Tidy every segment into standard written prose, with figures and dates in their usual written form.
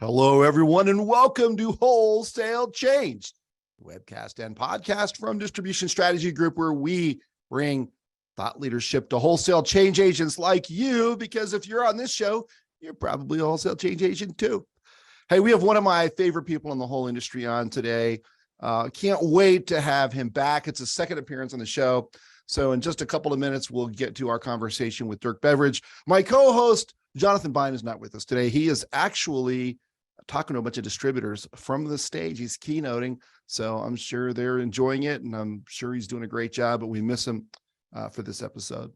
Hello, everyone, and welcome to Wholesale Change, webcast and podcast from Distribution Strategy Group, where we bring thought leadership to wholesale change agents like you, because if you're on this show, you're probably a wholesale change agent too. Hey, we have one of my favorite people in the whole industry on today. Can't wait to have him back. It's his second appearance on the show. So in just a couple of minutes, we'll get to our conversation with Dirk Beveridge. My co-host, Jonathan Bine, is not with us today. He is actually talking to a bunch of distributors from the stage. He's keynoting, so I'm sure they're enjoying it, and I'm sure he's doing a great job, but we miss him for this episode.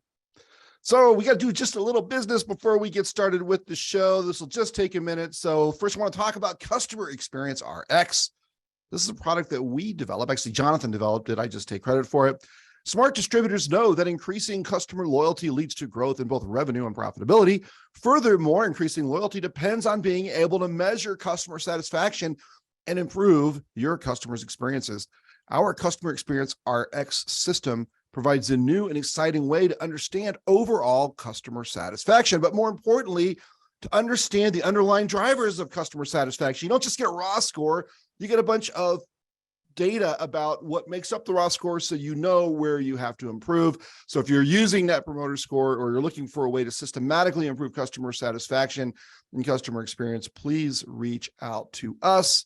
So we got to do just a little business before we get started with the show. This will just take a minute. So first, I want to talk about Customer Experience RX. This is a product that we developed. Actually, Jonathan developed it. I just take credit for it. Smart distributors know that increasing customer loyalty leads to growth in both revenue and profitability. Furthermore, increasing loyalty depends on being able to measure customer satisfaction and improve your customers' experiences. Our Customer Experience RX system provides a new and exciting way to understand overall customer satisfaction, but more importantly, to understand the underlying drivers of customer satisfaction. You don't just get a raw score, you get a bunch of data about what makes up the raw score, so you know where you have to improve. So if you're using Net Promoter Score, or you're looking for a way to systematically improve customer satisfaction and customer experience, please reach out to us.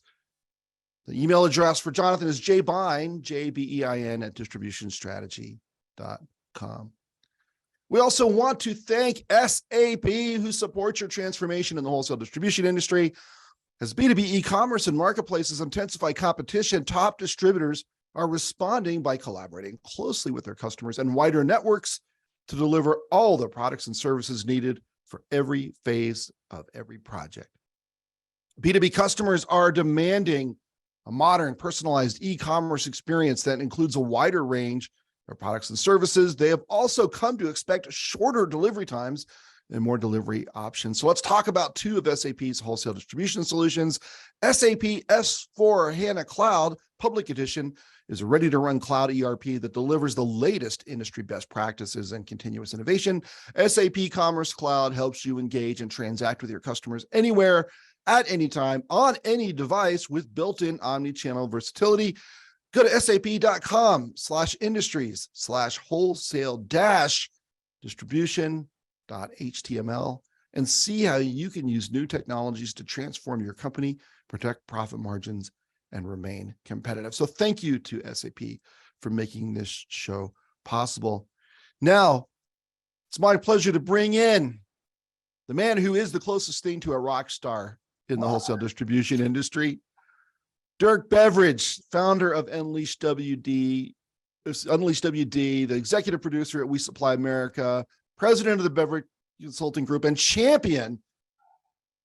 The email address for Jonathan is jbein, Jbein, at distributionstrategy.com. We also want to thank SAP, who supports your transformation in the wholesale distribution industry. As B2B e-commerce and marketplaces intensify competition, top distributors are responding by collaborating closely with their customers and wider networks to deliver all the products and services needed for every phase of every project. B2B customers are demanding a modern, personalized e-commerce experience that includes a wider range of products and services. They have also come to expect shorter delivery times and more delivery options. So let's talk about two of SAP's wholesale distribution solutions. SAP S/4HANA Cloud Public Edition is a ready-to-run cloud ERP that delivers the latest industry best practices and continuous innovation. SAP Commerce Cloud helps you engage and transact with your customers anywhere, at any time, on any device, with built-in omni-channel versatility. Go to sap.com/industries/wholesale-distribution.html and see how you can use new technologies to transform your company, protect profit margins, and remain competitive. So thank you to SAP for making this show possible. Now, it's my pleasure to bring in the man who is the closest thing to a rock star in the wholesale distribution industry, Dirk Beveridge, founder of Unleash WD, the executive producer at We Supply America, president of the Beverage Consulting Group, and champion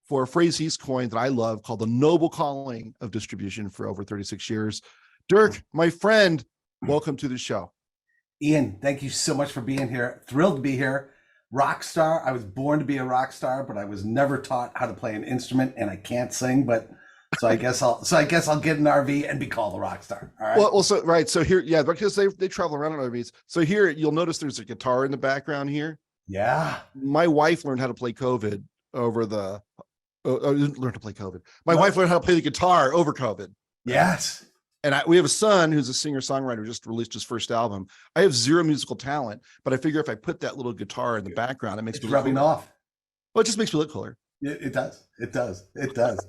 for a phrase he's coined that I love called the noble calling of distribution for over 36 years. Dirk, my friend, welcome to the show. Ian, thank you so much for being here. Thrilled to be here. Rock star. I was born to be a rock star, but I was never taught how to play an instrument, and I can't sing, but so I guess I'll get an RV and be called a rock star. All right. Well, so right. So here, yeah, because they travel around on RVs. So here you'll notice there's a guitar in the background here. Yeah. My wife learned how to play COVID over the learned to play COVID. My wife learned how to play the guitar over COVID. Yes. And we have a son who's a singer-songwriter who just released his first album. I have zero musical talent, but I figure if I put that little guitar in the background, it makes me rubbing off. Well, it just makes me look cooler. It does. It does. It does.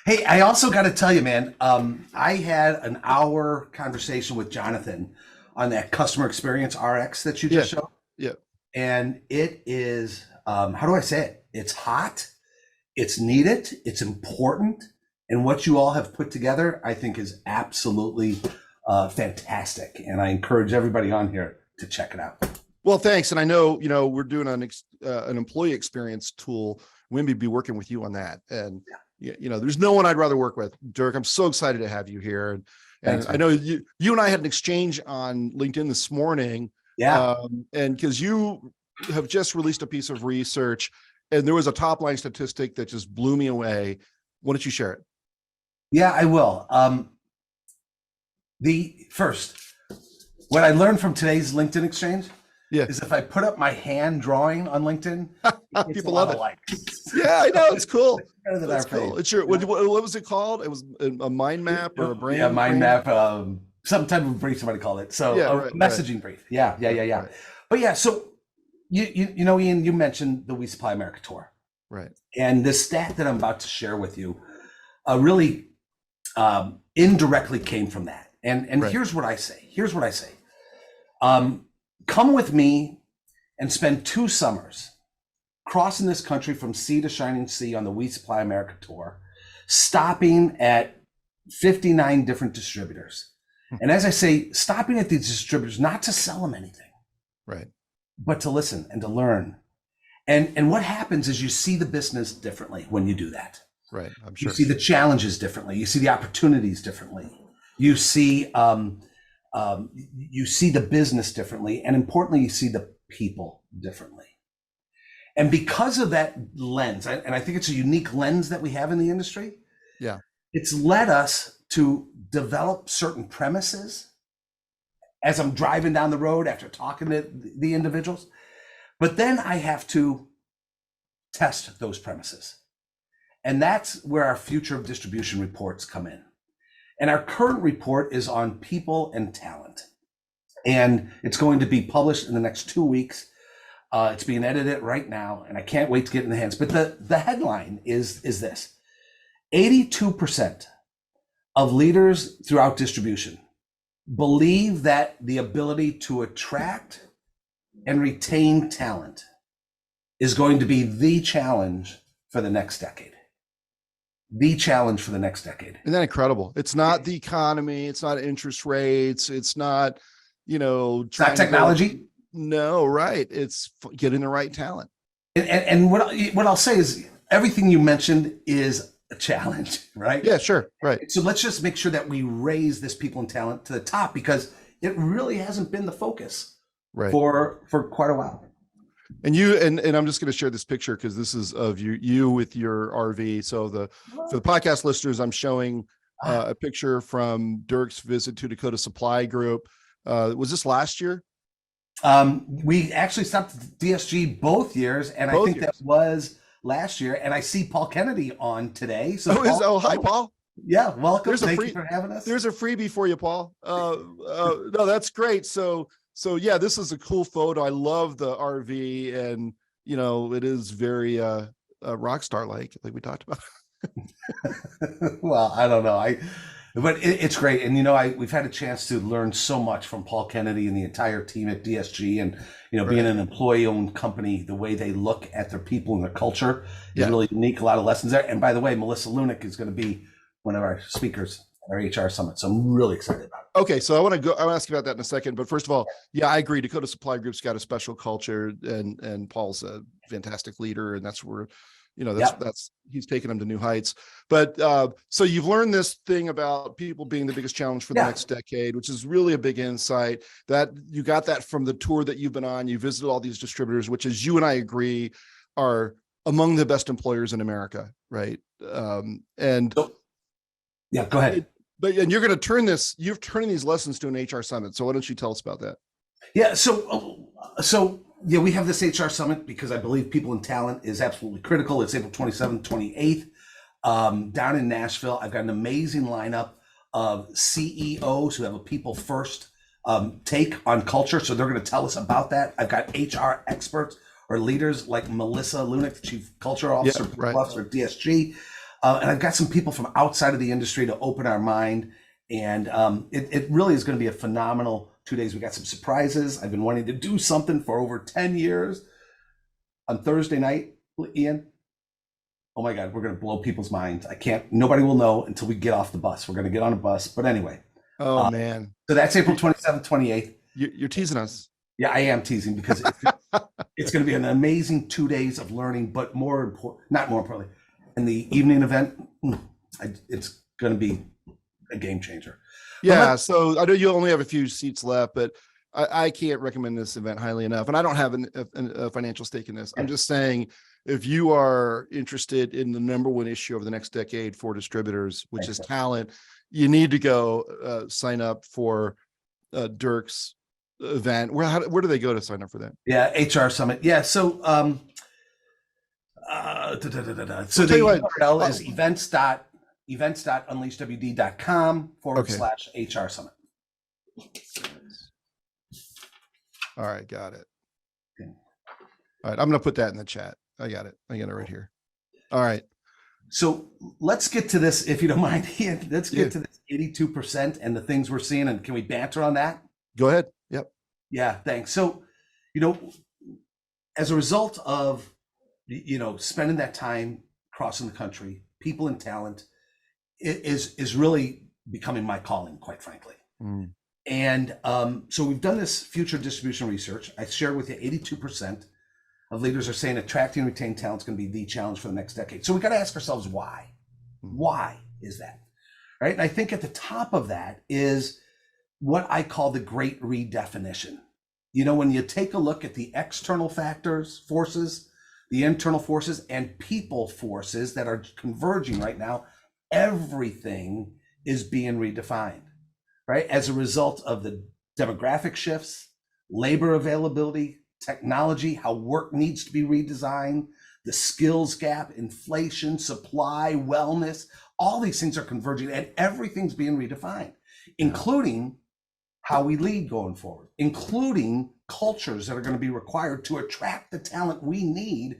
Hey, I also got to tell you, man, I had an hour conversation with Jonathan on that Customer Experience RX that you just showed. Yeah. And it is, how do I say it? It's hot. It's needed. It's important. And what you all have put together, I think, is absolutely fantastic. And I encourage everybody on here to check it out. Well, thanks. And I know, we're doing an employee experience tool. Wimby be working with you on that. And, there's no one I'd rather work with. Dirk, I'm so excited to have you here. And Thanks, I know you and I had an exchange on LinkedIn this morning. Yeah. And because you have just released a piece of research, and there was a top line statistic that just blew me away. Why don't you share it? Yeah, I will. What I learned from today's LinkedIn exchange is if I put up my hand drawing on LinkedIn, people love it. Yeah, I know, it's cool. better than That's our cool. faith. It's your, what was it called? It was a mind map or a brain? Yeah, mind brain? map, some type of brief, somebody called it. So Yeah, a right, messaging brief. Yeah. right, But yeah, so you know, Ian, you mentioned the We Supply America tour. right. And the stat that I'm about to share with you really indirectly came from that. And Right. here's what I say. Come with me and spend 2 summers crossing this country from sea to shining sea on the We Supply America tour, stopping at 59 different distributors. And as I say, stopping at these distributors, not to sell them anything, Right. but to listen and to learn. And what happens is you see the business differently when you do that. Right. I'm You sure. see the challenges differently. You see the opportunities differently. You see the business differently, and importantly, you see the people differently. And because of that lens, and I think it's a unique lens that we have in the industry. Yeah. It's led us to develop certain premises as I'm driving down the road after talking to the individuals. But then I have to test those premises. And that's where our future of distribution reports come in. And our current report is on people and talent. And it's going to be published in the next 2 weeks. It's being edited right now, and I can't wait to get in the hands. But the headline is this: 82% of leaders throughout distribution believe that the ability to attract and retain talent is going to be the challenge for the next decade. Isn't that incredible? It's not the economy. It's not interest rates. It's not, It's not technology. No, right. It's getting the right talent. And what I'll say is everything you mentioned is a challenge, right? Yeah, sure. Right. So let's just make sure that we raise this people and talent to the top, because it really hasn't been the focus for quite a while. And I'm just going to share this picture because this is of you with your RV. So for the podcast listeners, I'm showing a picture from Dirk's visit to Dakota Supply Group. Was this last year? We actually stopped at DSG both years, and I think that was last year. And I see Paul Kennedy on today. So hi, Paul. Yeah, welcome. Thank you for having us. There's a freebie for you, Paul. No, that's great. So yeah, this is a cool photo. I love the RV, and it is very rock star like we talked about. Well, I don't know. But it's great. And, we've had a chance to learn so much from Paul Kennedy and the entire team at DSG, and, being an employee owned company, the way they look at their people and their culture is really unique. A lot of lessons there. And by the way, Melissa Lunick is going to be one of our speakers at our HR summit. So I'm really excited about it. Okay. So I'll ask you about that in a second, but first of all, yeah, I agree. Dakota Supply Group's got a special culture, and Paul's a fantastic leader, and that's where, that's he's taken them to new heights. But so you've learned this thing about people being the biggest challenge for the next decade, which is really a big insight. That you got that from the tour that you've been on. You visited all these distributors, which, as you and I agree, are among the best employers in America, right? Go ahead. And you're going to you're turning these lessons to an HR summit. So why don't you tell us about that? Yeah. So we have this HR summit because I believe people and talent is absolutely critical. It's April 27th, 28th, down in Nashville. I've got an amazing lineup of CEOs who have a people first take on culture. So they're going to tell us about that. I've got HR experts or leaders like Melissa Lunick, the Chief Culture Officer, Officer at DSG. And I've got some people from outside of the industry to open our mind. And it really is going to be a phenomenal 2 days. We got some surprises. I've been wanting to do something for over 10 years. On Thursday night, Ian, oh my God, we're going to blow people's minds. Nobody will know until we get off the bus. We're going to get on a bus. But anyway. Oh, man. So that's April 27th, 28th. You're teasing us. Yeah, I am teasing because it's going to be an amazing 2 days of learning, but not more importantly, in the evening event, it's going to be a game changer. Yeah. So I know you only have a few seats left, but I can't recommend this event highly enough. And I don't have a financial stake in this. I'm just saying, if you are interested in the number one issue over the next decade for distributors, which is talent, you need to go sign up for Dirk's event. Where do they go to sign up for that? Yeah, HR Summit. Yeah, so So tell the you what, URL is events.unleashwd.com/HR summit. All right, got it. Okay. All right, I'm going to put that in the chat. I got it right here. All right. So let's get to this, if you don't mind, Ian. Let's get to this 82% and the things we're seeing. And can we banter on that? Go ahead. Yep. Yeah, thanks. So, as a result of, spending that time crossing the country, people and talent is really becoming my calling, quite frankly. Mm. And so we've done this future distribution research. I shared with you 82% of leaders are saying attracting and retaining talent is going to be the challenge for the next decade. So we got to ask ourselves why. Why is that? Right? And I think at the top of that is what I call the great redefinition. When you take a look at the external forces, the internal forces, and people forces that are converging right now, everything is being redefined, right? As a result of the demographic shifts, labor availability, technology, how work needs to be redesigned, the skills gap, inflation, supply, wellness, all these things are converging and everything's being redefined, including how we lead going forward, including cultures that are going to be required to attract the talent we need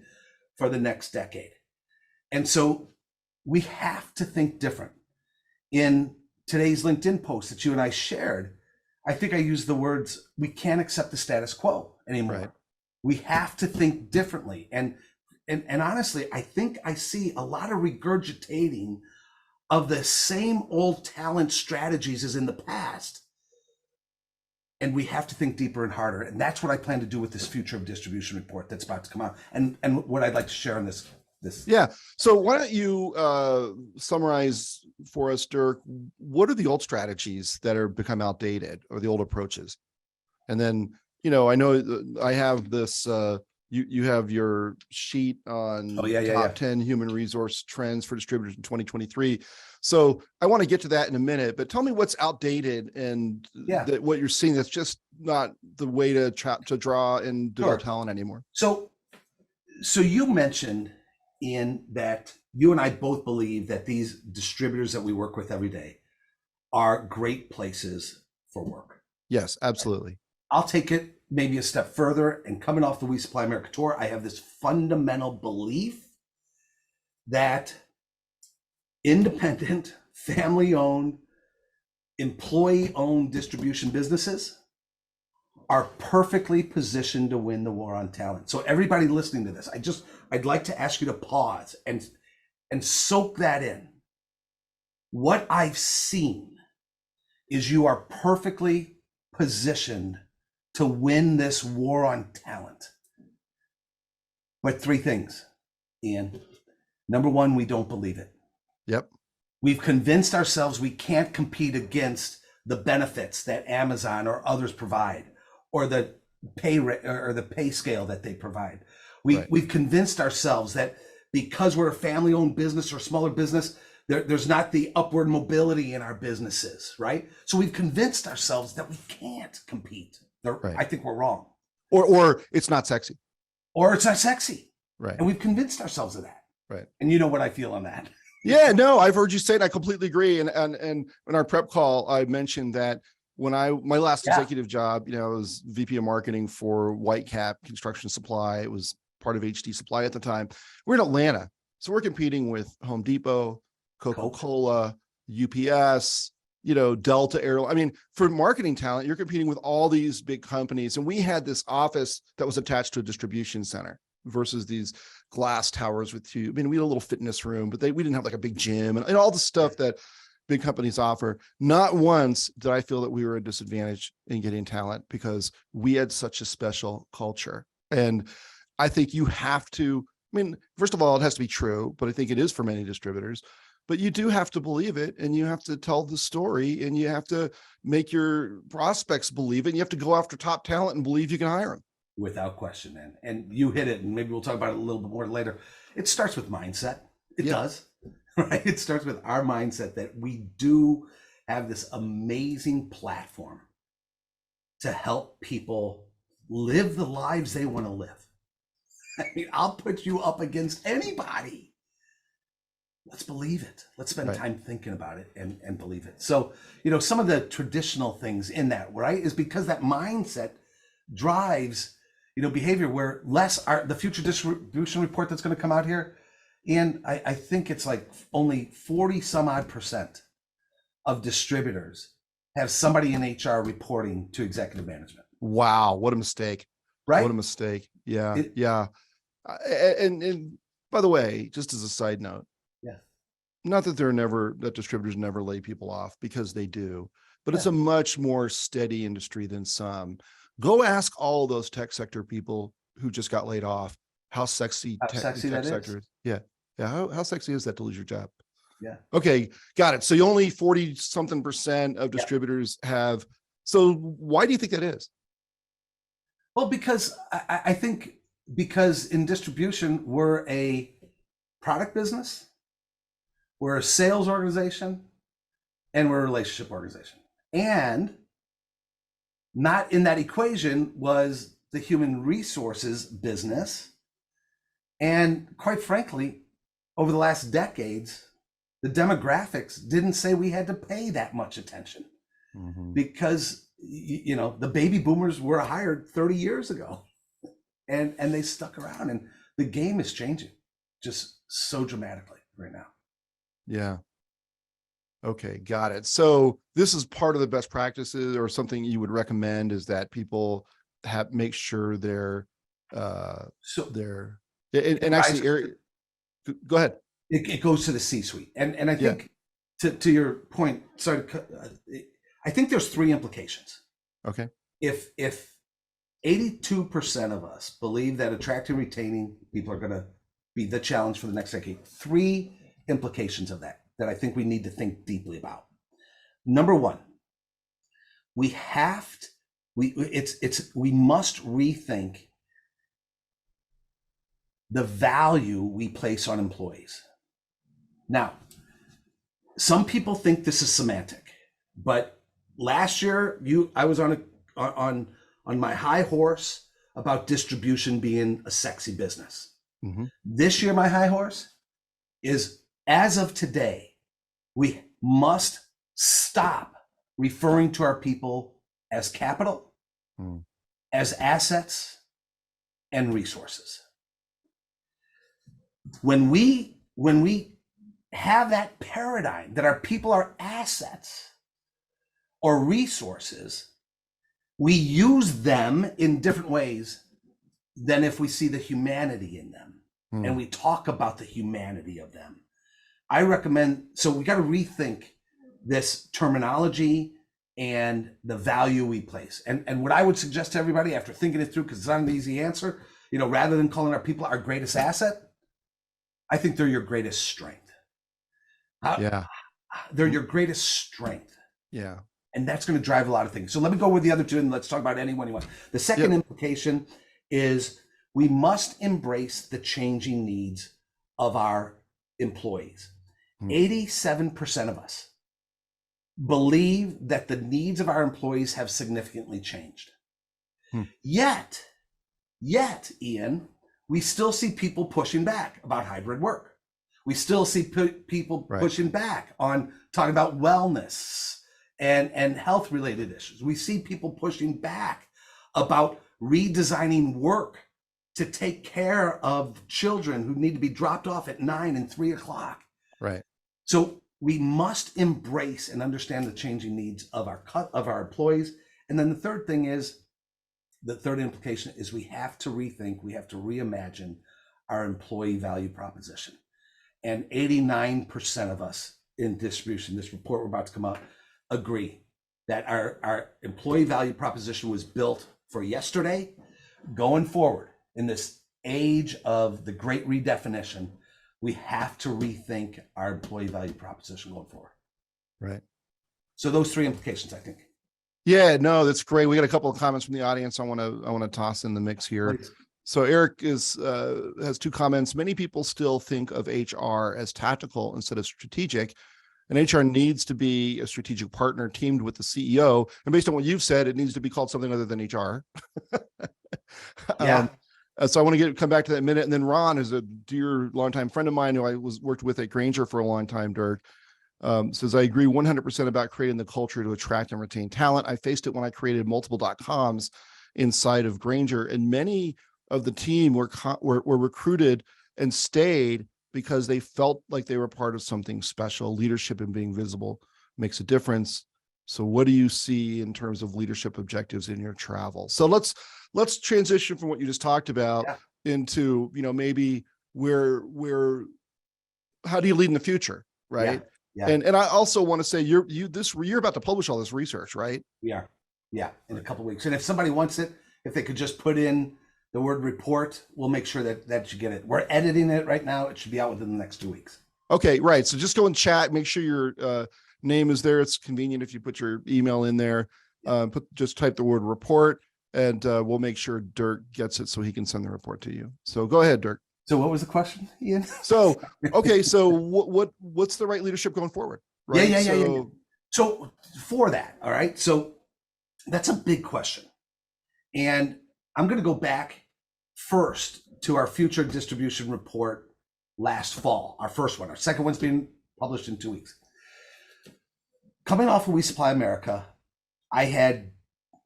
for the next decade. And so we have to think different. In today's LinkedIn post that you and I shared, I think I used the words, we can't accept the status quo anymore. Right. We have to think differently. And honestly, I think I see a lot of regurgitating of the same old talent strategies as in the past. And we have to think deeper and harder. And that's what I plan to do with this future of distribution report that's about to come out. And what I'd like to share on this. Yeah. So why don't you summarize for us, Dirk, what are the old strategies that are become outdated or the old approaches? And then, I know I have this, you have your sheet on top 10 human resource trends for distributors in 2023. So I want to get to that in a minute, but tell me what's outdated and what you're seeing that's just not the way to draw and develop talent anymore. So you mentioned, Ian, that you and I both believe that these distributors that we work with every day are great places for work. Yes, absolutely. I'll take it maybe a step further, and coming off the We Supply America tour, I have this fundamental belief that independent, family-owned, employee-owned distribution businesses are perfectly positioned to win the war on talent. So everybody listening to this, I'd like to ask you to pause and soak that in. What I've seen is you are perfectly positioned to win this war on talent. But three things, Ian. Number one, we don't believe it. Yep. We've convinced ourselves we can't compete against the benefits that Amazon or others provide, or the pay scale that they provide. We've convinced ourselves that because we're a family-owned business or smaller business, there's not the upward mobility in our businesses, right? So we've convinced ourselves that we can't compete. I think we're wrong. Or it's not sexy. Or it's not sexy. Right. And we've convinced ourselves of that. Right. And you know what I feel on that. Yeah, no, I've heard you say it. I completely agree. And in our prep call, I mentioned that when my last executive job, I was VP of marketing for Whitecap Construction Supply. It was part of HD Supply at the time. We're in Atlanta. So we're competing with Home Depot, Coca-Cola, UPS, Delta Airlines. I mean, for marketing talent, you're competing with all these big companies. And we had this office that was attached to a distribution center versus these glass towers with we had a little fitness room, but we didn't have like a big gym and all the stuff that big companies offer. Not once did I feel that we were at a disadvantage in getting talent because we had such a special culture. And I think you have to, first of all, it has to be true, but I think it is for many distributors. But you do have to believe it, and you have to tell the story, and you have to make your prospects believe it. And you have to go after top talent and believe you can hire them. Without question, man. And you hit it, and maybe we'll talk about it a little bit more later. It starts with mindset. It does, right? It starts with our mindset that we do have this amazing platform to help people live the lives they want to live. I mean, I'll put you up against anybody. Let's believe it. Let's spend Right. time thinking about it and believe it. So, some of the traditional things in that, right, is because that mindset drives, behavior where the future distribution report that's going to come out here. And I think it's like only 40 some odd % of distributors have somebody in HR reporting to executive management. Wow. What a mistake. Right. What a mistake. Yeah. Yeah. And by the way, just as a side note, Yeah. not that that distributors never lay people off, because they do, but it's Yeah. a much more steady industry than some. Go ask all those tech sector people who just got laid off how sexy How tech sexy that sector is. is. Yeah. Yeah. How sexy is that to lose your job? Yeah. Okay. Got it. So you only 40 something % of distributors have. So why do you think that is? Well, because I think because in distribution, we're a product business, we're a sales organization, and we're a relationship organization. And not in that equation was the human resources business. And quite frankly, over the last decades, the demographics didn't say we had to pay that much attention, because the baby boomers were hired 30 years ago, and they stuck around, and the game is changing just so dramatically right now. Yeah. Okay, got it. So this is part of the best practices, or something you would recommend, is that people make sure they're and actually, Eric, go ahead. It goes to the C-suite, and I think to your point, sorry, I think there's 3 implications. Okay. If 82% of us believe that attracting and retaining people are going to be the challenge for the next decade, 3 implications of that I think we need to think deeply about. Number 1, we must rethink the value we place on employees. Now, some people think this is semantic, but last year I was on my high horse about distribution being a sexy business. This year, my high horse is, as of today, we must stop referring to our people as capital, as assets, and resources. When we have that paradigm that our people are assets or resources, we use them in different ways than if we see the humanity in them and we talk about the humanity of them. I recommend, so we got to rethink this terminology and the value we place. And what I would suggest to everybody, after thinking it through, because it's not an easy answer, rather than calling our people our greatest asset, I think they're your greatest strength. They're your greatest strength. Yeah. And that's going to drive a lot of things. So let me go with the other 2, and let's talk about anyone you want. The second implication is we must embrace the changing needs of our employees. 87% of us believe that the needs of our employees have significantly changed. Yet, Ian, we still see people pushing back about hybrid work. We still see people pushing back on talking about wellness and health related issues. We see people pushing back about redesigning work to take care of children who need to be dropped off at 9 and 3 o'clock. Right. So we must embrace and understand the changing needs of our employees. And then the third implication is we have to rethink, we have to reimagine our employee value proposition. And 89% of us in distribution, this report we're about to come out, agree that our employee value proposition was built for yesterday. Going forward in this age of the great redefinition, we have to rethink our employee value proposition going forward. Right. So those 3 implications, I think. Yeah, no, that's great. We got a couple of comments from the audience I want to toss in the mix here. Please. So Eric has 2 comments. Many people still think of HR as tactical instead of strategic, and HR needs to be a strategic partner teamed with the CEO. And based on what you've said, it needs to be called something other than HR. Yeah. So I want to come back to that in a minute. And then Ron is a dear longtime friend of mine who I worked with at Grainger for a long time, Dirk. Says, I agree 100% about creating the culture to attract and retain talent. I faced it when I created multiple .coms inside of Grainger, and many of the team were recruited and stayed because they felt like they were part of something special. Leadership and being visible makes a difference. So what do you see in terms of leadership objectives in your travel? So let's transition from what you just talked about into, maybe how do you lead in the future? Right. Yeah. And I also want to say you're about to publish all this research, right? We are. Yeah. In a couple of weeks. And if somebody wants it, if they could just put in the word report, we'll make sure that you get it. We're editing it right now. It should be out within the next 2 weeks. Okay. Right. So just go and chat, make sure your name is there. It's convenient if you put your email in there, just type the word report, and we'll make sure Dirk gets it so he can send the report to you. So go ahead, Dirk. So what was the question, Ian? So, okay. So what's the right leadership going forward? Right? Yeah. So for that, all right. So that's a big question. And I'm going to go back first to our future distribution report last fall, our first one. Our second one's being published in 2 weeks. Coming off of We Supply America, I had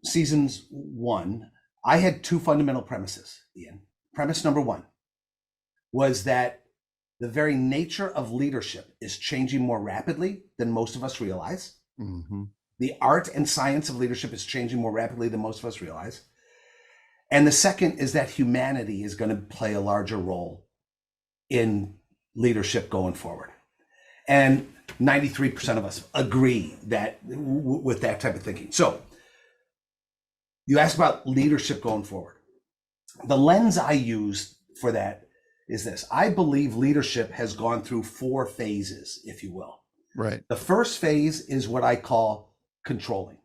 seasons 1. I had 2 fundamental premises, Ian. Premise number 1 was that the very nature of leadership is changing more rapidly than most of us realize. Mm-hmm. The art and science of leadership is changing more rapidly than most of us realize. And the second is that humanity is going to play a larger role in leadership going forward. And 93% of us agree that with that type of thinking. So you asked about leadership going forward. The lens I use for that is this. I believe leadership has gone through 4 phases, if you will. Right. The first phase is what I call controlling.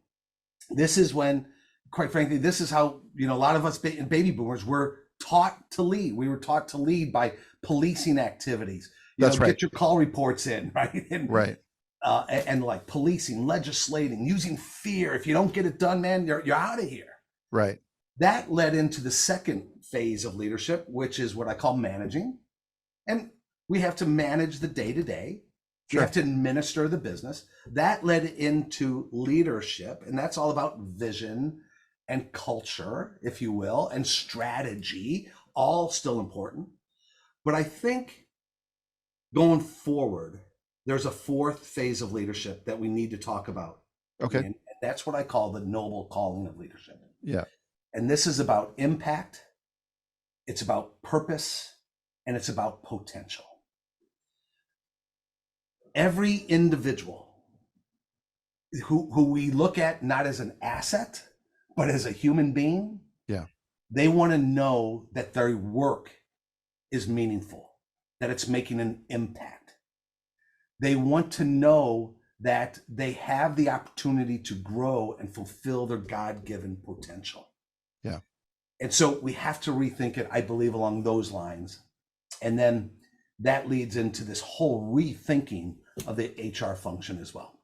This is when, quite frankly, this is how, a lot of us baby boomers were taught to lead. We were taught to lead by policing activities. That's right. Get your call reports in, right? Right. And like policing, legislating, using fear. If you don't get it done, man, you're out of here. Right. That led into the second phase of leadership, which is what I call managing. And we have to manage the day-to-day. Sure. We have to administer the business. That led into leadership, and that's all about vision and culture, if you will, and strategy, all still important. But I think going forward, there's a 4th phase of leadership that we need to talk about. Okay. And that's what I call the noble calling of leadership. Yeah. And this is about impact, it's about purpose, and it's about potential. Every individual who we look at not as an asset, but as a human being, they want to know that their work is meaningful, that it's making an impact. They want to know that they have the opportunity to grow and fulfill their God-given potential. Yeah. And so we have to rethink it, I believe, along those lines. And then that leads into this whole rethinking of the HR function as well.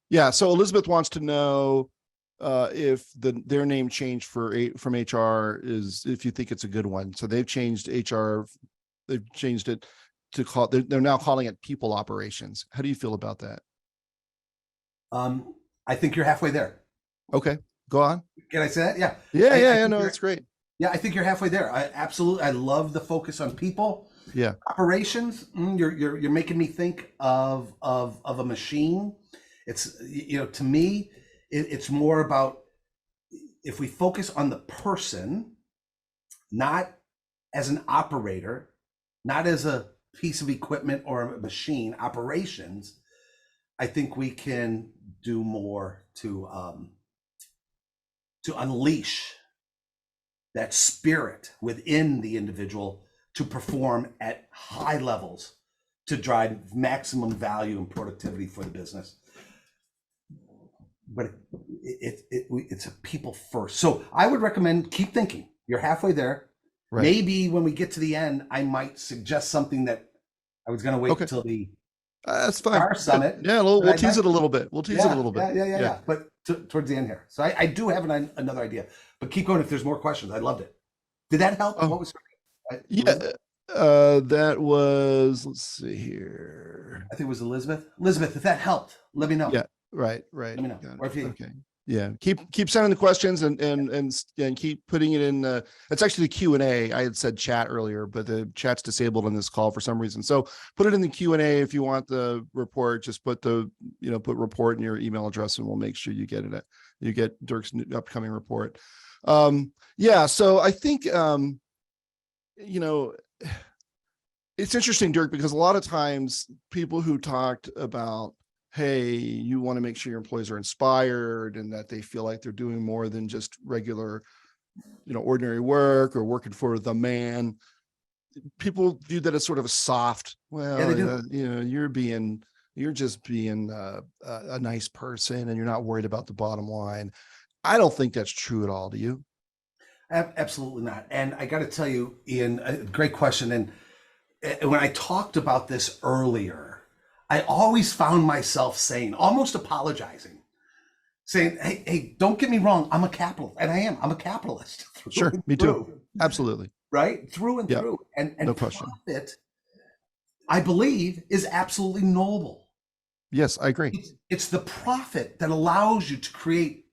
Yeah. So Elizabeth wants to know if their name change from HR is, if you think it's a good one. So they've changed HR. They've changed it to they're now calling it people operations. How do you feel about that? I think you're halfway there. Okay, go on. Can I say that? Yeah. Yeah. No, that's great. Yeah, I think you're halfway there. I love the focus on people. Yeah. Operations. You're making me think of a machine. It's, to me, it's more about, if we focus on the person, not as an operator, not as a piece of equipment or a machine, operations, I think we can do more to unleash that spirit within the individual to perform at high levels to drive maximum value and productivity for the business. But it's a people first. So I would recommend keep thinking. You're halfway there. Right. Maybe when we get to the end, I might suggest something that I was going to wait until the that's fine. Summit. Yeah, we'll tease it a little bit. We'll tease it a little bit. Yeah. But towards the end here. So I do have another idea. But keep going if there's more questions. I loved it. Did that help? Oh, What was yeah. Elizabeth? That was, let's see here. I think it was Elizabeth. Elizabeth, if that helped, let me know. Yeah, right. Let me know. Got Or if it. you, Okay. Yeah. Keep sending the questions and keep putting it in it's actually the Q&A. I had said chat earlier, but the chat's disabled on this call for some reason. So put it in the Q&A if you want the report. Just put put report in your email address and we'll make sure you get it. You get Dirk's upcoming report. Yeah, so I think it's interesting, Dirk, because a lot of times people who talked about, hey, you want to make sure your employees are inspired and that they feel like they're doing more than just regular, ordinary work or working for the man. People view that as sort of a soft, yeah, they do. you're just being a nice person and you're not worried about the bottom line. I don't think that's true at all. Do you? Absolutely not. And I got to tell you, Ian, a great question. And when I talked about this earlier, I always found myself saying, almost apologizing, saying, hey, don't get me wrong. I'm a capitalist. And I am. I'm a capitalist. Sure. Me too. Absolutely. Right? Through and through. And no question. Profit, I believe, is absolutely noble. Yes, I agree. It's the profit that allows you to create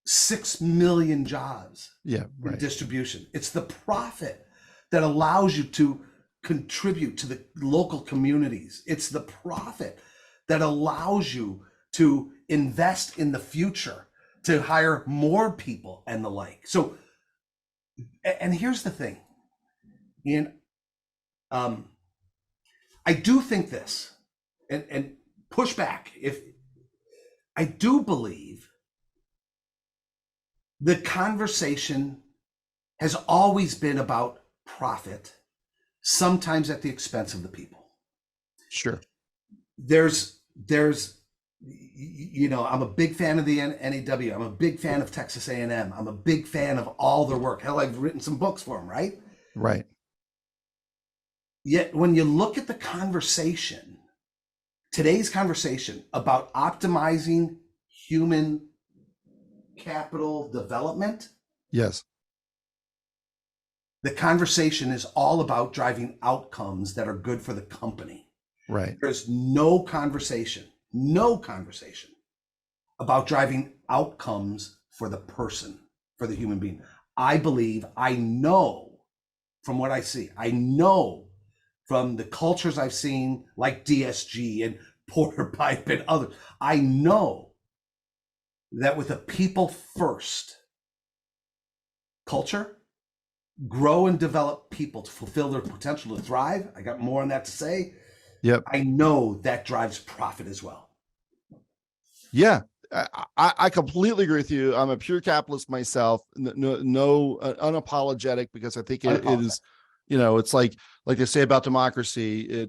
6 million jobs in distribution. It's the profit that allows you to contribute to the local communities. It's the profit that allows you to invest in the future, to hire more people and the like. So, and here's the thing, Ian, I do think this, and push back, if I do believe the conversation has always been about profit, sometimes at the expense of the people. Sure. There's I'm a big fan of the NAW. I'm a big fan of Texas A&M. I'm a big fan of all their work. Hell, I've written some books for them, right? Right. Yet when you look at the conversation, today's conversation about optimizing human capital development, yes, the conversation is all about driving outcomes that are good for the company. Right. There's no conversation about driving outcomes for the person, for the human being. I know from what I see, I know from the cultures I've seen, like DSG and Porter Pipe and others, I know that with a people first culture, grow and develop people to fulfill their potential to thrive. I got more on that to say. Yep. I know that drives profit as well. Yeah, I completely agree with you. I'm a pure capitalist myself. No unapologetic, because I think it is, it's like they say about democracy.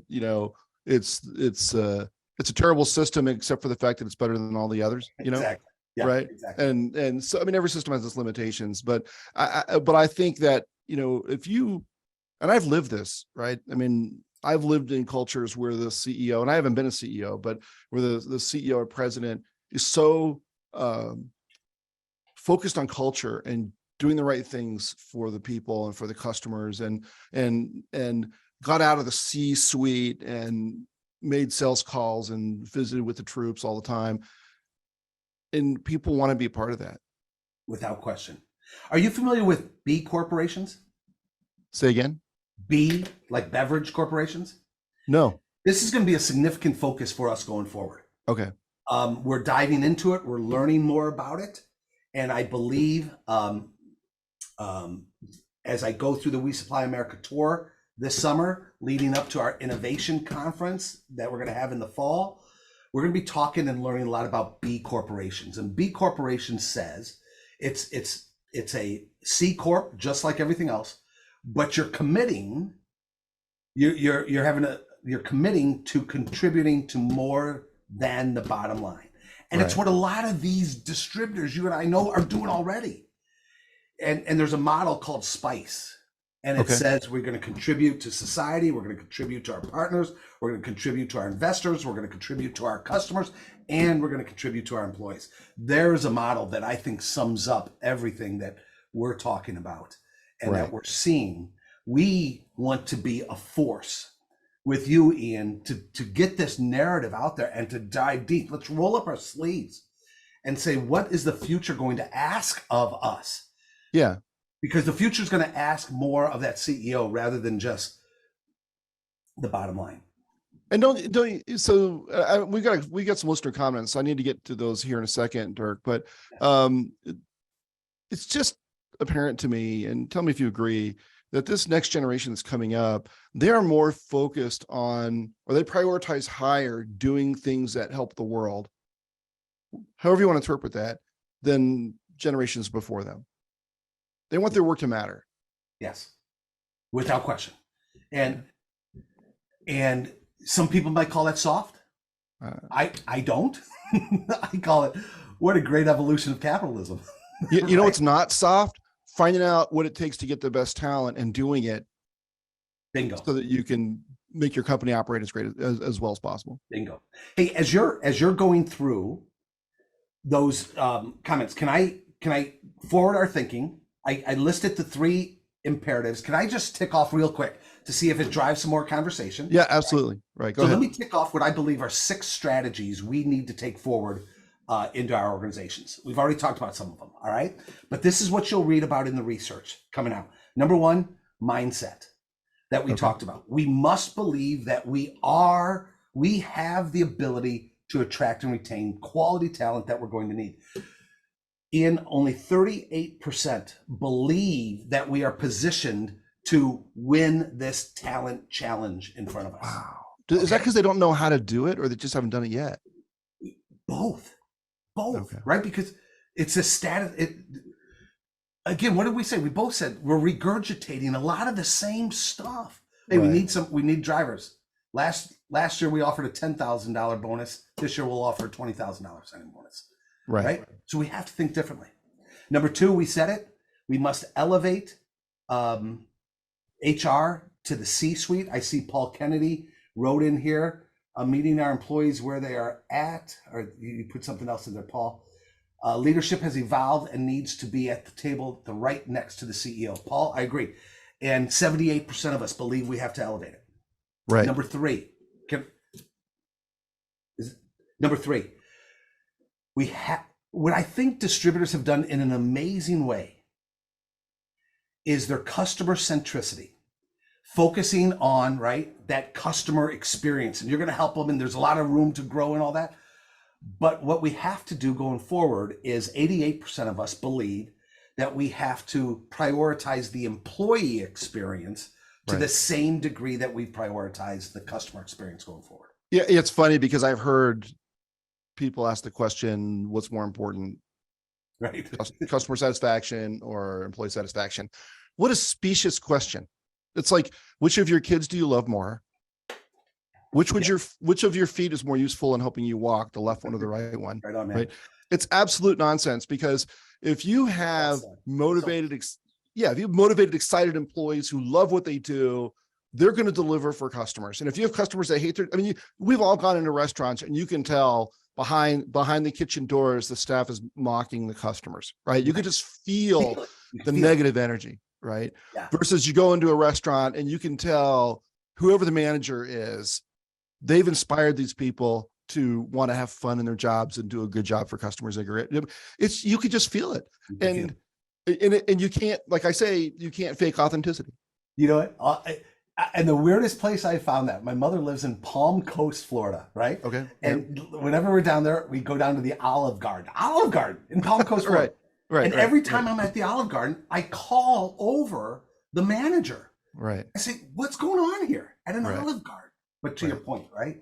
It's a terrible system except for the fact that it's better than all the others. Exactly. Yeah, right. Exactly. And so, I mean, every system has its limitations, but I think that, if you, and I've lived this, right? I mean, I've lived in cultures where the CEO, and I haven't been a CEO, but where the CEO or president is so focused on culture and doing the right things for the people and for the customers, and got out of the C-suite and made sales calls and visited with the troops all the time. And people want to be a part of that. Without question. Are you familiar with B corporations? Say again? B, like beverage corporations? No. This is going to be a significant focus for us going forward. Okay. We're diving into it. We're learning more about it. And I believe as I go through the We Supply America tour this summer, leading up to our innovation conference that we're going to have in the fall, we're going to be talking and learning a lot about B corporations. And B corporation says it's a C corp, just like everything else, but you're committing, you're committing to contributing to more than the bottom line. And It's what a lot of these distributors, you and I know, are doing already. And there's a model called SPICE. And it says we're going to contribute to society, we're going to contribute to our partners, we're going to contribute to our investors, we're going to contribute to our customers, and we're going to contribute to our employees. There is a model that I think sums up everything that we're talking about. and that we're seeing. We want to be a force with you, Ian, to get this narrative out there and to dive deep. Let's roll up our sleeves and say, what is the future going to ask of us? Yeah. Because the future is going to ask more of that CEO rather than just the bottom line. And we got some listener comments. So I need to get to those here in a second, Dirk, but it's just apparent to me, and tell me if you agree, that this next generation that's coming up, they are more focused on, or they prioritize higher doing things that help the world, however you want to interpret that, than generations before them. They want their work to matter. Yes, without question. And some people might call that soft. I don't. I call it, what a great evolution of capitalism. You know, it's not soft. Finding out what it takes to get the best talent and doing it. Bingo. So that you can make your company operate as great as well as possible. Bingo. Hey, as you're going through those comments, can I forward our thinking? I listed the 3 imperatives. Can I just tick off real quick to see if it drives some more conversation? Yeah, absolutely. Right. Go ahead. Let me tick off what I believe are 6 strategies we need to take forward into our organizations. We've already talked about some of them, all right? But this is what you'll read about in the research coming out. Number 1, mindset that we talked about. We must believe that we have the ability to attract and retain quality talent that we're going to need. Ian, only 38% believe that we are positioned to win this talent challenge in front of us. Wow. Is that because they don't know how to do it, or they just haven't done it yet? Both, right? Because it's a status. Again, what did we say? We both said we're regurgitating a lot of the same stuff. Hey, right. We need drivers. Last year we offered a $10,000 bonus. This year we'll offer a $20,000 signing bonus. Right. So we have to think differently. Number 2, we said it. We must elevate HR to the C-suite. I see Paul Kennedy wrote in here, meeting our employees where they are at, or you put something else in there, Paul. Leadership has evolved and needs to be at the table, right next to the CEO. Paul, I agree. And 78% of us believe we have to elevate it. Right. Number 3, what I think distributors have done in an amazing way is their customer centricity, focusing on, that customer experience. And you're going to help them, and there's a lot of room to grow and all that. But what we have to do going forward is 88% of us believe that we have to prioritize the employee experience to the same degree that we prioritize the customer experience going forward. Yeah, it's funny because I've heard people ask the question, what's more important, right? Customer satisfaction or employee satisfaction? What a specious question. It's like, which of your kids do you love more? Which of your feet is more useful in helping you walk, the left one or the right one? Right on, man. Right? It's absolute nonsense, because if you have motivated, excited employees who love what they do, they're going to deliver for customers. And if you have customers that hate we've all gone into restaurants and you can tell behind the kitchen doors, the staff is mocking the customers, right? You can just feel the negative energy, right? Yeah. Versus you go into a restaurant and you can tell whoever the manager is, they've inspired these people to want to have fun in their jobs and do a good job for customers. You could just feel it. And you can't, like I say, you can't fake authenticity. You know what? And the weirdest place I found that, my mother lives in Palm Coast, Florida, right? Okay. And whenever we're down there, we go down to the Olive Garden in Palm Coast, Florida. Right. And every time I'm at the Olive Garden, I call over the manager. Right. I say, what's going on here at an Olive Garden? But to your point, right?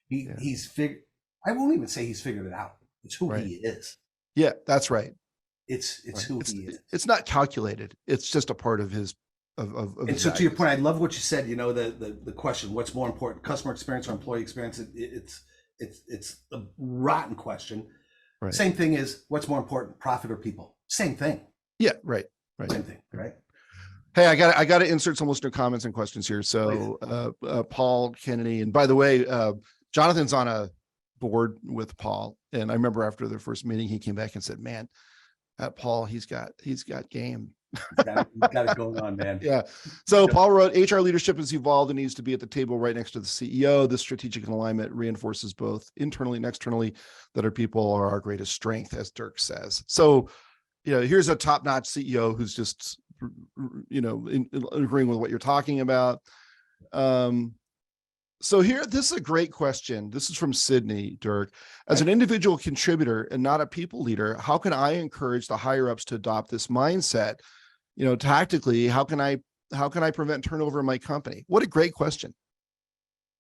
He's figured, I won't even say he's figured it out. It's who he is. Yeah, that's right. It's who he is. It's not calculated. It's just a part of his and so to your point, I love what you said, the question, what's more important, customer experience or employee experience? It's a rotten question. Right. Same thing is, what's more important, profit or people? Same thing. Yeah, right. Same thing, right? Hey, I got to insert some listener comments and questions here. So Paul Kennedy, and by the way, Jonathan's on a board with Paul. And I remember after their first meeting, he came back and said, man, Paul, he's got game. Got it going on, man. Yeah. So Paul wrote, HR leadership has evolved and needs to be at the table right next to the CEO. This strategic alignment reinforces both internally and externally that our people are our greatest strength, as Dirk says. So, here's a top-notch CEO who's just, agreeing with what you're talking about. So this is a great question. This is from Sydney, Dirk. As an individual contributor and not a people leader, how can I encourage the higher ups to adopt this mindset? Tactically, how can I prevent turnover in my company? What a great question.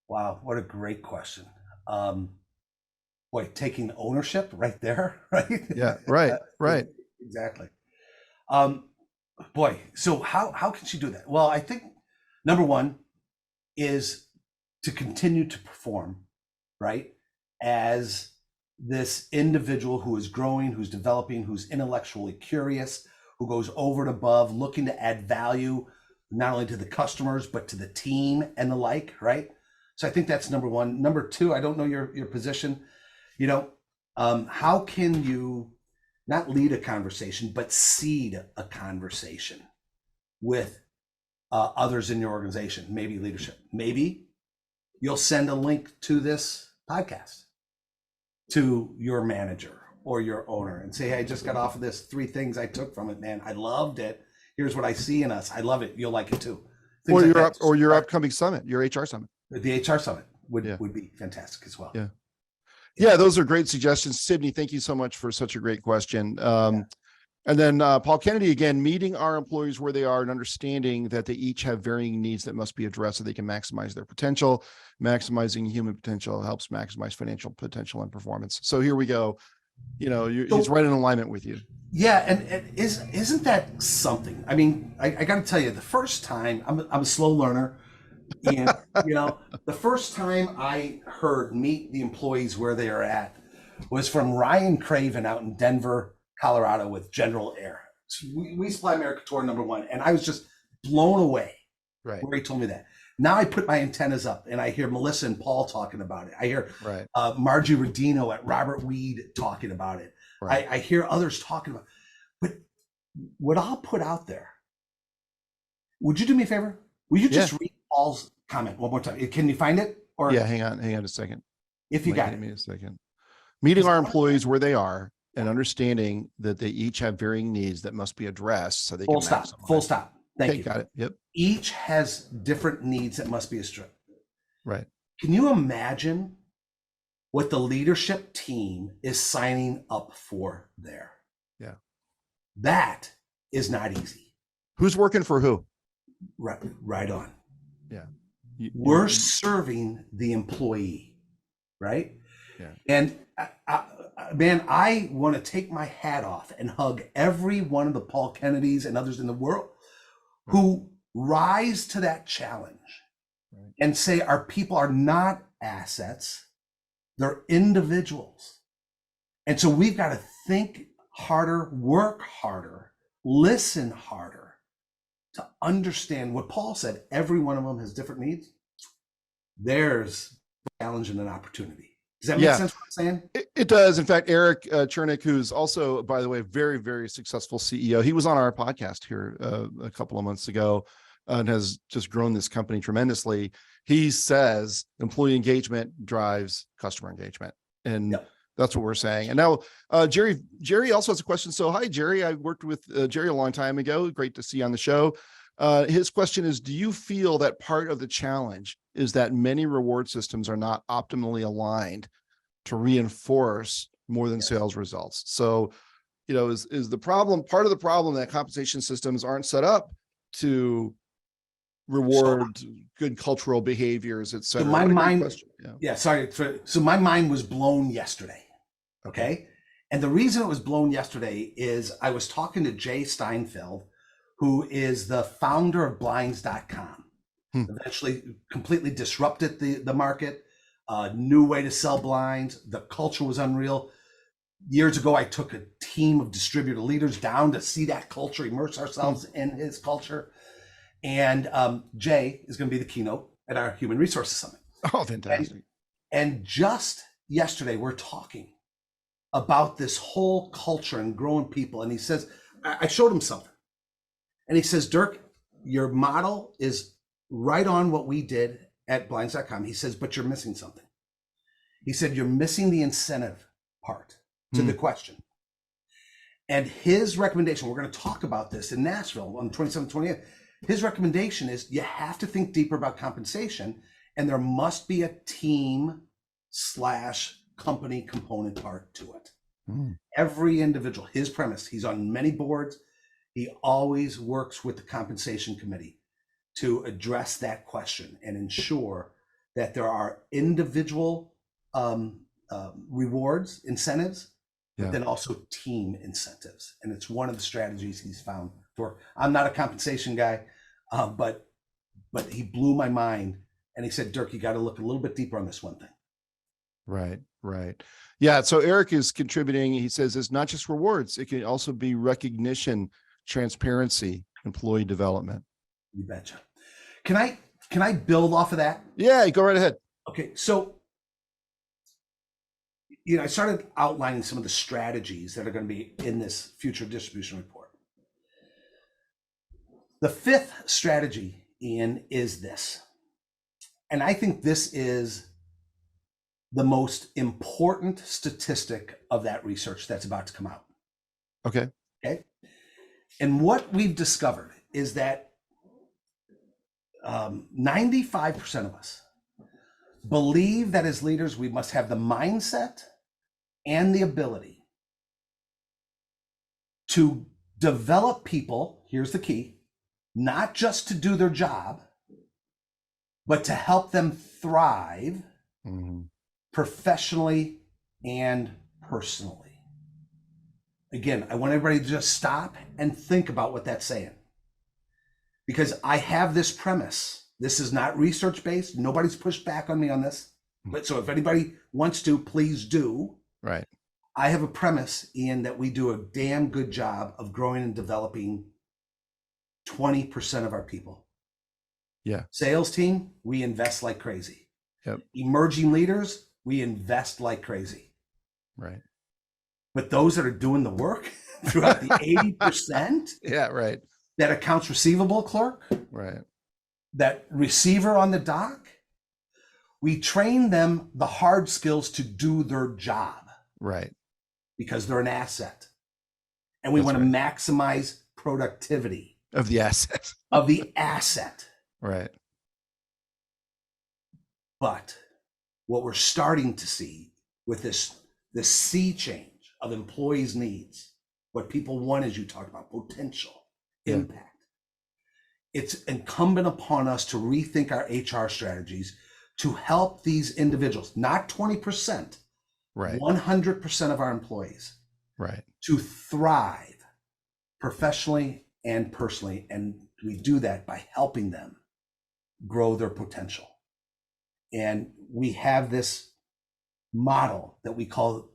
Wow, what a great question. Taking ownership right there, right? Yeah, right. Exactly. So how can she do that? Well, I think number one is to continue to perform, right? As this individual who is growing, who's developing, who's intellectually curious, who goes over and above, looking to add value, not only to the customers, but to the team and the like, right? So I think that's number one. Number two, I don't know your position. How can you not lead a conversation, but seed a conversation with others in your organization, maybe leadership? Maybe you'll send a link to this podcast to your manager or your owner and say, hey, I just got off of this, 3 things I took from it, man. I loved it. Here's what I see in us. I love it. You'll like it too. Or your upcoming summit, your HR summit. The HR summit would be fantastic as well. Yeah, those are great suggestions. Sydney, thank you so much for such a great question. And then Paul Kennedy, again, meeting our employees where they are and understanding that they each have varying needs that must be addressed so they can maximize their potential. Maximizing human potential helps maximize financial potential and performance. So here we go. He's right in alignment with you. Yeah, and isn't that something? I mean, I got to tell you, the first time, I'm a slow learner. And, the first time I heard meet the employees where they are at was from Ryan Craven out in Denver, Colorado with General Air. So we supply America Tour #1, and I was just blown away where he told me that. Now I put my antennas up and I hear Melissa and Paul talking about it. I hear Margie Rodino at Robert Weed talking about it. I hear others talking about it. But what I'll put out there, would you do me a favor? Will you just read Paul's comment one more time? Can you find it? Or hang on a second. If you got it. Give me a second. Meeting our employees where they are and understanding that they each have varying needs that must be addressed so they can maximize. Full stop. Thank you. Got it. Yep. Each has different needs that must be addressed. Right. Can you imagine what the leadership team is signing up for there? Yeah. That is not easy. Who's working for who? Right on. Yeah. We're serving the employee, right? Yeah. And man, I want to take my hat off and hug every one of the Paul Kennedys and others in the world who rise to that challenge and say our people are not assets, they're individuals. And so we've got to think harder, work harder, listen harder to understand what Paul said. Every one of them has different needs. There's a challenge and an opportunity. Does that make sense what I'm saying? It does. In fact, Eric Chernick, who's also, by the way, very, very successful CEO, he was on our podcast here a couple of months ago and has just grown this company tremendously. He says employee engagement drives customer engagement. And that's what we're saying. And now Jerry also has a question. So hi, Jerry. I worked with Jerry a long time ago. Great to see you on the show. His question is, do you feel that part of the challenge is that many reward systems are not optimally aligned to reinforce more than sales results? So, is the problem, part of the problem that compensation systems aren't set up to reward good cultural behaviors, et cetera? So my mind, so my mind was blown yesterday. Okay. And the reason it was blown yesterday is I was talking to Jay Steinfeld, who is the founder of blinds.com. Eventually completely disrupted the market, new way to sell blinds. The culture was unreal. Years ago, I took a team of distributor leaders down to see that culture, immerse ourselves in his culture. And Jay is going to be the keynote at our Human Resources Summit. Oh, fantastic. And just yesterday, we're talking about this whole culture and growing people. And he says, I showed him something. And he says, Dirk, your model is right on what we did at blinds.com. He says, but you're missing something. He said, you're missing the incentive part to the question. And his recommendation, we're going to talk about this in Nashville on 27th, 28th. His recommendation is you have to think deeper about compensation, and there must be a team / company component part to it. Every individual, his premise, he's on many boards. He always works with the compensation committee to address that question and ensure that there are individual rewards, incentives, but then also team incentives. And it's one of the strategies he's found to work. I'm not a compensation guy, but he blew my mind. And he said, Dirk, you got to look a little bit deeper on this one thing. Right. Yeah. So Eric is contributing. He says it's not just rewards. It can also be recognition, transparency, employee development. You betcha. Can I build off of that? Yeah, go right ahead. Okay. So, I started outlining some of the strategies that are going to be in this future distribution report. The fifth strategy, Ian, is this. And I think this is the most important statistic of that research that's about to come out. Okay. And what we've discovered is that 95% of us believe that as leaders, we must have the mindset and the ability to develop people, here's the key, not just to do their job, but to help them thrive professionally and personally. Again, I want everybody to just stop and think about what that's saying. Because I have this premise. This is not research-based. Nobody's pushed back on me on this. But so if anybody wants to, please do. Right. I have a premise, Ian, that we do a damn good job of growing and developing 20% of our people. Yeah. Sales team, we invest like crazy. Yep. Emerging leaders, we invest like crazy. Right. But those that are doing the work throughout the 80%, yeah, right. That accounts receivable clerk, right. That receiver on the dock, we train them the hard skills to do their job. Right. Because they're an asset. And we want to maximize productivity of the asset. Of the asset. Right. But what we're starting to see with this sea change of employees' needs, what people want, as you talked about, potential, impact. It's incumbent upon us to rethink our HR strategies to help these individuals, not 20%, right, 100% of our employees, right, to thrive professionally and personally. And we do that by helping them grow their potential. And we have this model that we call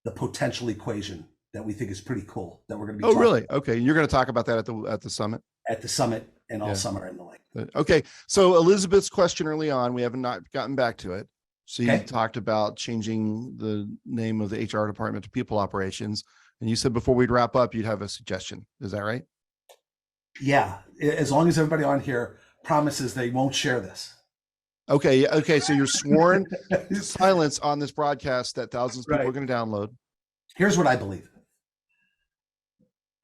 the potential equation that we think is pretty cool, that we're going to be talking really about. Okay, you're going to talk about that at the summit and all summer and the like. Okay, so Elizabeth's question early on, we haven't not gotten back to it. So you talked about changing the name of the HR department to people operations, and you said before we'd wrap up you'd have a suggestion. Is that right? Yeah, as long as everybody on here promises they won't share this. Okay. So you're sworn silence on this broadcast that thousands of people are going to download. Here's what I believe.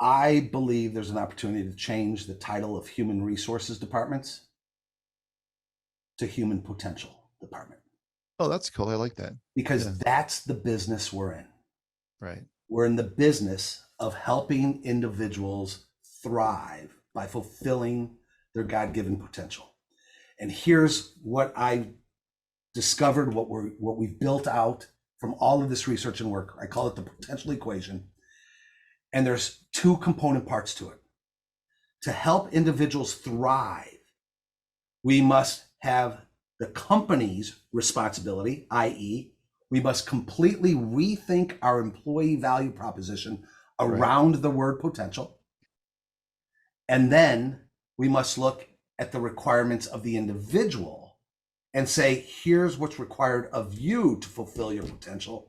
I believe there's an opportunity to change the title of human resources departments to human potential department. Oh, that's cool. I like that. Because that's the business we're in. Right. We're in the business of helping individuals thrive by fulfilling their God-given potential. And here's what I discovered, what we've built out from all of this research and work. I call it the potential equation. And there's two component parts to it. To help individuals thrive, we must have the company's responsibility, i.e., we must completely rethink our employee value proposition around the word potential. And then we must look at the requirements of the individual and say, here's what's required of you to fulfill your potential.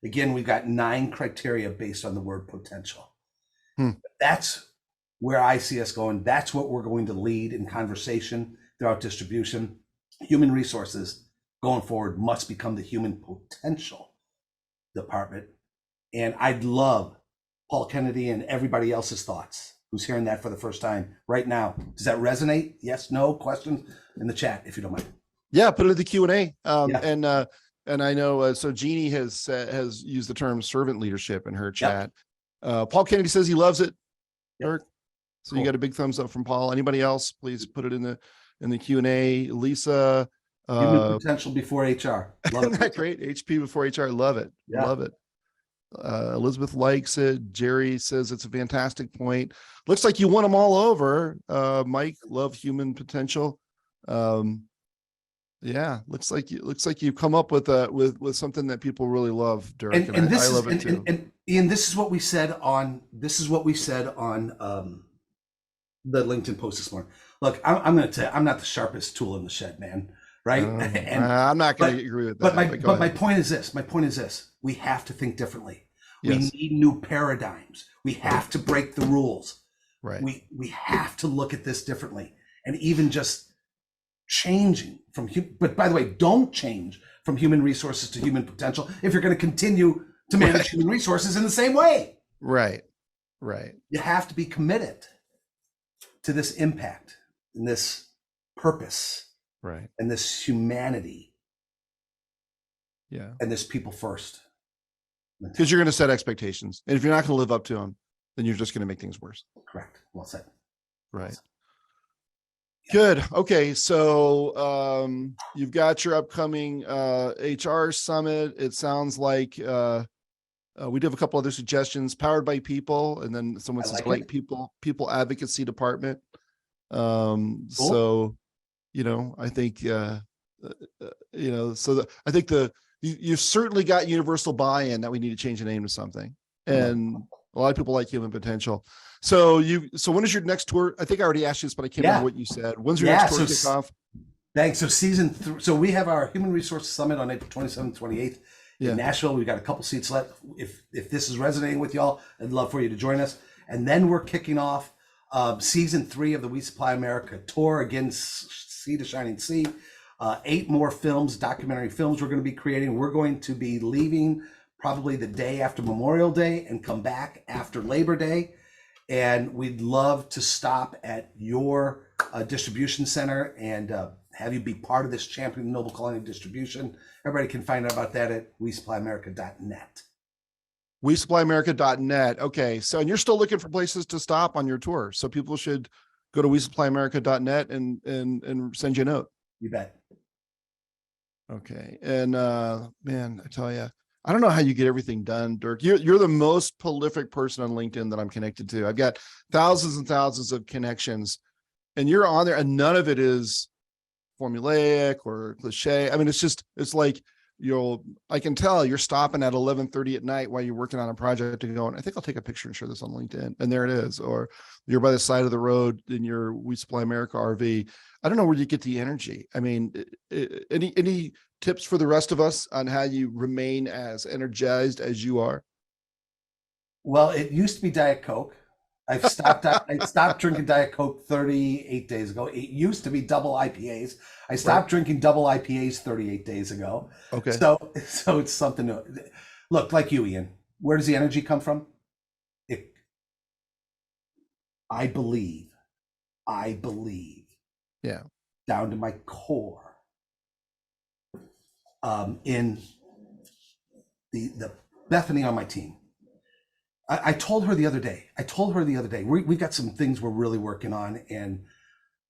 Again, we've got 9 criteria based on the word potential. That's where I see us going. That's what we're going to lead in conversation throughout distribution. Human resources going forward must become the human potential department. And I'd love Paul Kennedy and everybody else's thoughts who's hearing that for the first time right now. Does that resonate? Yes, no? Questions in the chat, if you don't mind. Yeah, put it in the Q&A. Yeah. And I know, so Jeannie has used the term servant leadership in her chat. Paul Kennedy says he loves it, Dirk. So Cool. you got a big thumbs up from Paul. Anybody else, please put it in the Q&A. Lisa. Human potential before HR. Love Isn't it. that great? HP before HR. Love it. Yeah. Love it. Elizabeth likes it. Jerry says it's a fantastic point. Looks like you won them all over. Mike, love human potential. Yeah, looks like you've come up with something that people really love, Dirk. And I love it too. And Ian, this is what we said on the LinkedIn post this morning. Look, I'm going to tell you, I'm not the sharpest tool in the shed, man. Right? I'm not going to agree with that. But my point is this. We have to think differently. Yes. We need new paradigms. We have to break the rules. Right. We have to look at this differently, and even just changing from. But by the way, don't change from human resources to human potential if you're going to continue to manage human resources in the same way. Right. You have to be committed to this impact and this purpose. Right. And this humanity. Yeah. And this people first. Because you're going to set expectations. And if you're not going to live up to them, then you're just going to make things worse. Correct. Well said. Right. Good. Okay. So you've got your upcoming HR summit. It sounds like we do have a couple other suggestions. Powered by people. And then someone says like people advocacy department. Cool. So I think, I think you've certainly got universal buy-in that we need to change the name to something. And a lot of people like human potential. So when is your next tour? I think I already asked you this, but I can't remember what you said. When's your next tour kick off? Thanks. So season 3. So we have our Human Resources Summit on April 27th, 28th in Nashville. We've got a couple seats left. If this is resonating with y'all, I'd love for you to join us. And then we're kicking off season 3 of the We Supply America tour. Again, Sea to Shining Sea. 8 more documentary films we're going to be creating. We're going to be leaving probably the day after Memorial Day and come back after Labor Day. And we'd love to stop at your distribution center and have you be part of this champion noble calling of distribution. Everybody can find out about that at wesupplyamerica.net. wesupplyamerica.net. Okay. So, and you're still looking for places to stop on your tour. So people should go to wesupplyamerica.net and send you a note. You bet. Okay. And man, I tell you, I don't know how you get everything done, Dirk. You're the most prolific person on LinkedIn that I'm connected to. I've got thousands and thousands of connections, and you're on there, and none of it is formulaic or cliche. I mean, it's like I can tell you're stopping at 11:30 at night while you're working on a project and going, I think I'll take a picture and share this on LinkedIn. And there it is. Or you're by the side of the road in your We Supply America RV. I don't know where you get the energy. I mean, any tips for the rest of us on how you remain as energized as you are? Well, it used to be Diet Coke. I stopped drinking Diet Coke 38 days ago. It used to be double IPAs. I stopped drinking double IPAs 38 days ago. Okay. So it's something new. Look, like you, Ian, where does the energy come from? I believe, yeah, down to my core, in the Bethany on my team. I told her the other day, we've got some things we're really working on. And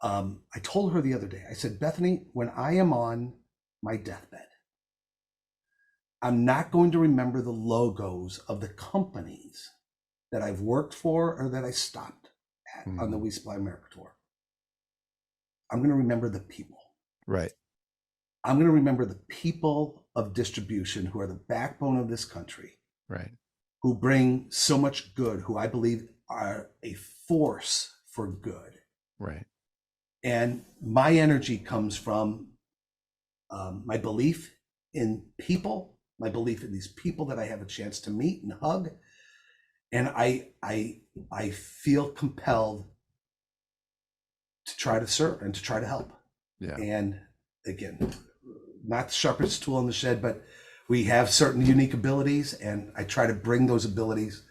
I told her the other day, I said, Bethany, when I am on my deathbed, I'm not going to remember the logos of the companies that I've worked for or that I stopped at on the We Supply America tour. I'm going to remember the people. Right. I'm going to remember the people of distribution who are the backbone of this country. Right. Who bring so much good, who I believe are a force for good. Right. And my energy comes from my belief in people, my belief in these people that I have a chance to meet and hug, And I feel compelled to try to serve and to try to help. Yeah. And again, not the sharpest tool in the shed, but we have certain unique abilities, and I try to bring those abilities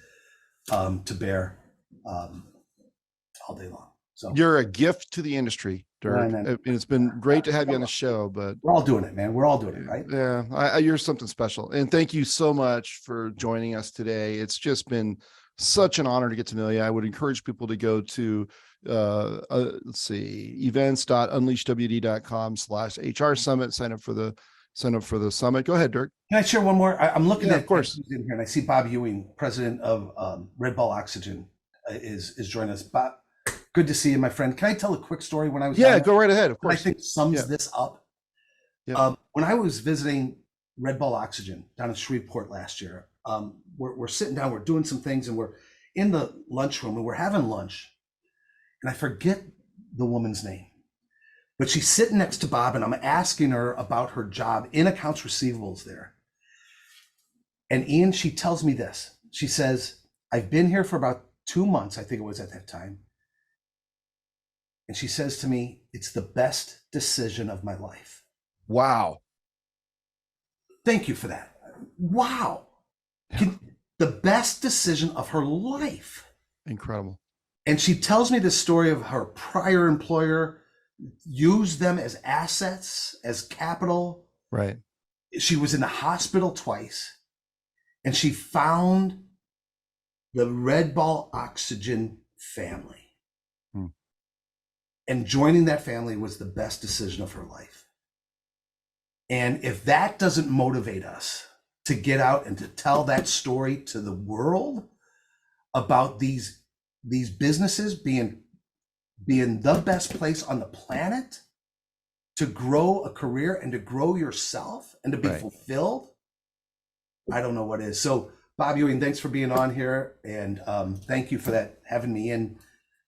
to bear all day long. So you're a gift to the industry, Dirk. man, And it's been great to have you on the show, but we're all doing it, man. We're all doing it, right? yeah, you're something special. And thank you so much for joining us today. It's just been such an honor to get to know you. I would encourage people to go to let's see, events.unleashwd.com/HR summit, sign up for the summit. Go ahead, Dirk. Can I share one more? I'm looking at of course in here, and I see Bob Ewing, president of Red Ball Oxygen, is joining us. Bob, good to see you, my friend. Can I tell a quick story when I was go right ahead, of course. I think sums this up. When I was visiting Red Ball Oxygen down in Shreveport last year, we're sitting down, we're doing some things, and we're in the lunchroom, and we're having lunch, and I forget the woman's name, but she's sitting next to Bob, and I'm asking her about her job in accounts receivables there. And Ian, she tells me this. She says, I've been here for about 2 months, I think it was at that time. And she says to me, it's the best decision of my life. Wow. Thank you for that. Wow. The best decision of her life. Incredible. And she tells me this story of her prior employer used them as assets, as capital. Right. She was in the hospital twice, and she found the Red Ball Oxygen family. And joining that family was the best decision of her life. And if that doesn't motivate us to get out and to tell that story to the world about these businesses being the best place on the planet to grow a career and to grow yourself and to be fulfilled, I don't know what is. So Bob Ewing, thanks for being on here, and thank you for that, having me in.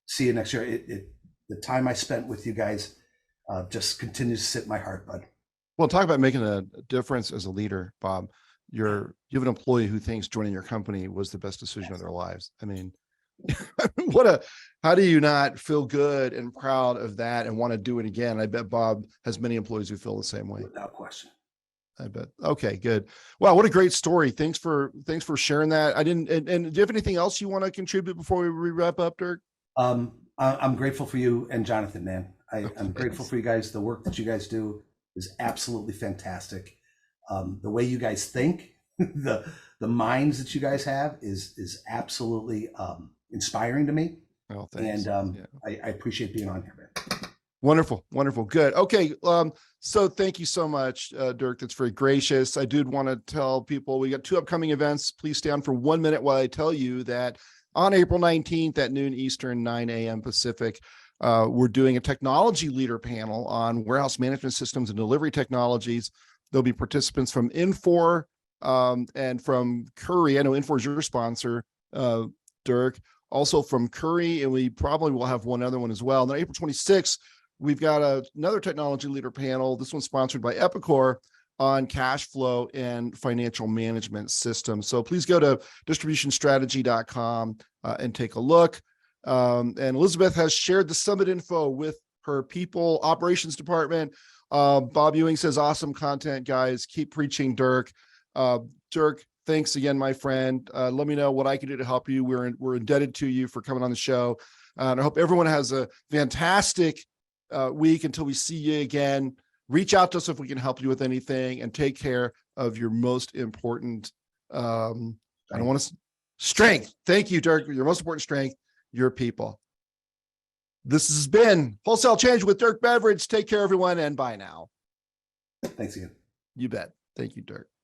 See you next year. The time I spent with you guys just continues to sit in my heart, bud. Well, talk about making a difference as a leader, Bob. You have an employee who thinks joining your company was the best decision of their lives. I mean, how do you not feel good and proud of that and want to do it again? I bet Bob has many employees who feel the same way. Without question. I bet. Okay, good. Wow, what a great story. Thanks for sharing that. And do you have anything else you want to contribute before we wrap up, Dirk? I'm grateful for you and Jonathan, man. I'm grateful for you guys. The work that you guys do is absolutely fantastic. The way you guys think, the minds that you guys have is absolutely inspiring to me. Oh, thanks. And I appreciate being on here, man. Wonderful. Good. Okay. So thank you so much, Dirk. That's very gracious. I did want to tell people we got 2 upcoming events. Please stay on for 1 minute while I tell you that on April 19th at noon Eastern, 9 a.m. Pacific, we're doing a technology leader panel on warehouse management systems and delivery technologies. There'll be participants from Infor and from Curry. I know Infor is your sponsor, Dirk, also from Curry, and we probably will have one other one as well. And then April 26th, we've got another technology leader panel. This one's sponsored by Epicor on cash flow and financial management systems. So please go to distributionstrategy.com and take a look. And Elizabeth has shared the summit info with her people operations department. Bob Ewing says, awesome content, guys. Keep preaching, Dirk. Dirk, thanks again, my friend. Let me know what I can do to help you. We're indebted to you for coming on the show. And I hope everyone has a fantastic week until we see you again. Reach out to us if we can help you with anything, and take care of your most important, strength. Thank you, Dirk. Your most important strength, your people. This has been Wholesale Change with Dirk Beveridge. Take care, everyone, and bye now. Thanks again. You bet. Thank you, Dirk.